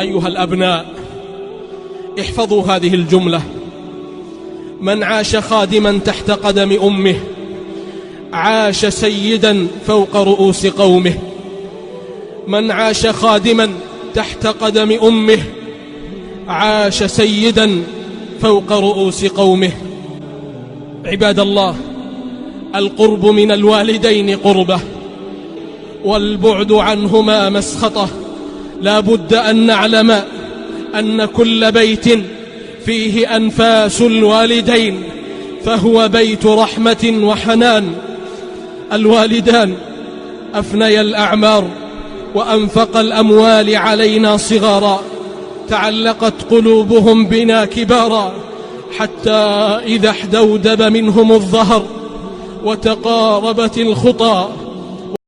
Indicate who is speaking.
Speaker 1: أيها الأبناء، احفظوا هذه الجملة: من عاش خادما تحت قدم أمه عاش سيدا فوق رؤوس قومه. من عاش خادما تحت قدم أمه عاش سيدا فوق رؤوس قومه. عباد الله، القرب من الوالدين قربة، والبعد عنهما مسخطة. لا بد أن نعلم أن كل بيت فيه أنفاس الوالدين فهو بيت رحمة وحنان. الوالدان أفنيا الأعمار وأنفق الأموال علينا صغارا، تعلقت قلوبهم بنا كبارا، حتى إذا احدودب منهم الظهر وتقاربت الخطى